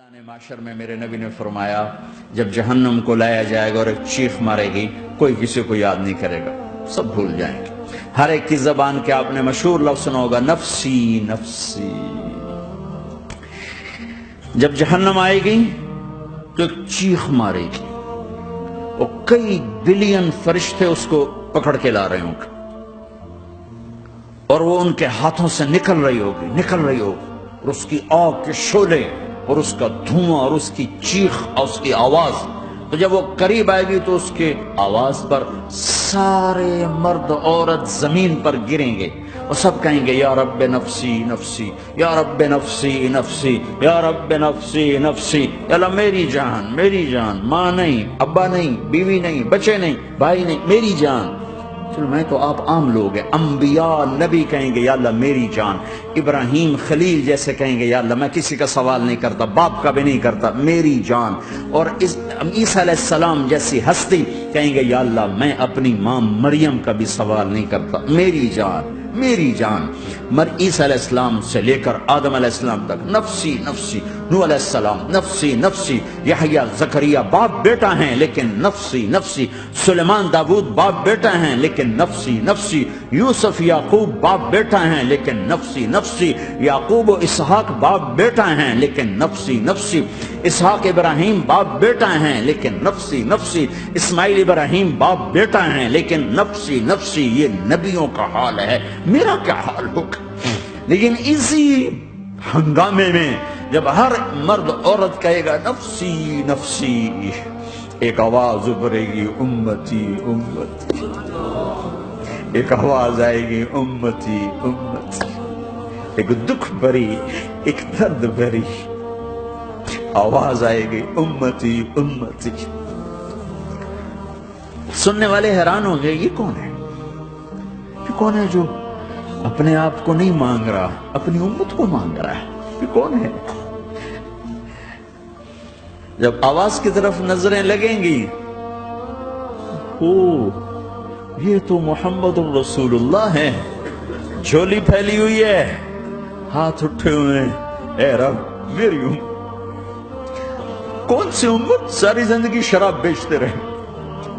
میدان معاشر میں میرے نبی نے فرمایا جب جہنم کو لایا جائے گا اور ایک چیخ مارے گی کوئی کسی کو یاد نہیں کرے گا، سب بھول جائیں گے۔ ہر ایک کی زبان کے آپ نے مشہور لفظ سنا ہوگا نفسی نفسی۔ جب جہنم آئے گی تو ایک چیخ مارے گی اور کئی بلین فرشتے اس کو پکڑ کے لا رہے ہوں گے اور وہ ان کے ہاتھوں سے نکل رہی ہوگی اور اس کی آگ کے شعلے اور اس کا دھواں اور اس کی چیخ اور اس کی آواز، تو جب وہ قریب آئے گی تو اس کے آواز پر سارے مرد عورت زمین پر گریں گے اور سب کہیں گے یا رب نفسی نفسی، یا رب نفسی نفسی، یا رب نفسی نفسی، یا اللہ میری جان، ماں نہیں، ابا نہیں، بیوی نہیں، بچے نہیں، بھائی نہیں، میری جان۔ چلو میں تو آپ عام لوگ ہیں، انبیاء نبی کہیں گے یا اللہ میری جان، ابراہیم خلیل جیسے کہیں گے یا اللہ میں کسی کا سوال نہیں کرتا، باپ کا بھی نہیں کرتا، میری جان، اور عیسیٰ علیہ السلام جیسی ہستی کہیں گے یا اللہ میں اپنی ماں مریم کا بھی سوال نہیں کرتا، میری جان میری جان۔ عیسیٰ علیہ السلام سے لے کر آدم علیہ السلام تک نفسی نفسی، نوح علیہ السلام نفسی نفسی، یحییٰ زکریا باپ بیٹا ہیں لیکن نفسی نفسی، سلیمان داؤد باپ بیٹا ہیں لیکن نفسی نفسی، یوسف یعقوب باپ بیٹا ہیں لیکن نفسی نفسی، یعقوب و اسحاق باپ بیٹا ہیں لیکن نفسی نفسی، اسحاق ابراہیم باپ بیٹا ہیں لیکن نفسی نفسی، اسماعیل ابراہیم باپ بیٹا ہیں لیکن نفسی نفسی۔ یہ نبیوں کا حال ہے، میرا کیا حال ہوگا؟ لیکن اسی ہنگامے میں جب ہر مرد عورت کہے گا نفسی نفسی، ایک آواز ابھرے گی امتی امتی، ایک آواز آئے گی امتی امتی، ایک دکھ بھری ایک درد بھری آواز آئے گی امتی امتی۔ سننے والے حیران ہوں گے یہ کون ہے، یہ کون ہے جو اپنے آپ کو نہیں مانگ رہا، اپنی امت کو مانگ رہا ہے، یہ کون ہے؟ جب آواز کی طرف نظریں لگیں گی، یہ تو محمد الرسول اللہ ہے، جھولی پھیلی ہوئی ہے، ہاتھ اٹھے ہوئے ہیں، اے رب میری امت۔ کون سی امت ساری زندگی شراب بیچتے رہے،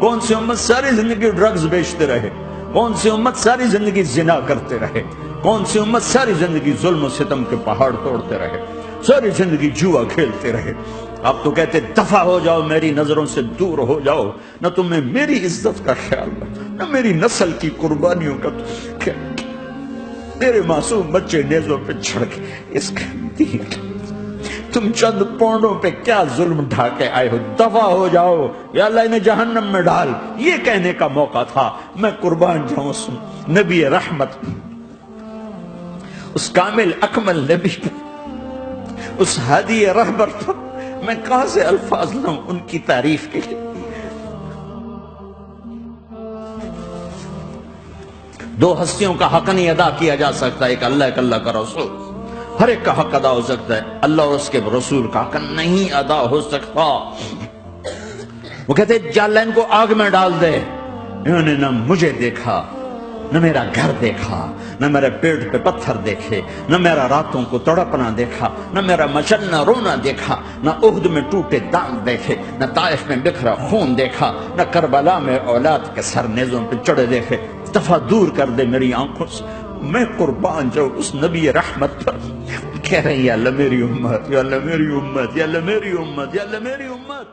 کون سی امت ساری زندگی ڈرگز بیچتے رہے، کون سی امت ساری زندگی زنا کرتے رہے، کون سی امت ساری زندگی ظلم و ستم کے پہاڑ توڑتے رہے، ساری زندگی جوا کھیلتے رہے۔ آپ تو کہتے دفع ہو جاؤ، میری نظروں سے دور ہو جاؤ، نہ تمہیں میری عزت کا خیال نہ میری نسل کی قربانیوں کا میرے معصوم بچے نیزوں پہ چڑھ کے اس کا دین، تم چند پونڈوں پہ کیا ظلم ڈھا کے آئے ہو، دفع ہو جاؤ یا اللہ انہیں جہنم میں ڈال۔ یہ کہنے کا موقع تھا، میں قربان جاؤں نبی رحمت، اس کامل اکمل نبی پر، اس ہادی رہبر پر میں کہاں سے الفاظ لاؤں ان کی تعریف کے لیے۔ دو ہستیوں کا حق نہیں ادا کیا جا سکتا، ایک اللہ ایک اللہ کا رسول، ہر ایک کا حق ادا ہو سکتا ہے، اللہ اور اس کے رسول کا حق نہیں ادا ہو سکتا۔ وہ کہتے جا اللہ ان کو آگ میں ڈال دے، انہوں نے نہ مجھے دیکھا، نہ میرا گھر دیکھا، نہ میرے پیٹ پہ پتھر دیکھے، نہ میرا راتوں کو تڑپنا دیکھا، نہ میرا مچلنا رونا دیکھا، نہ احد میں ٹوٹے دانت دیکھے، نہ طائف میں بکھرا خون دیکھا، نہ کربلا میں اولاد کے سر نیزوں پہ چڑھے دیکھے۔ دفعہ دور کر دے میری آنکھوں سے، میں قربان جاؤں اس نبی رحمت پر۔ کہہ رہے ہیں یا اللہ میری امت، یا اللہ میری امت، یا اللہ میری امت، یا اللہ میری امت۔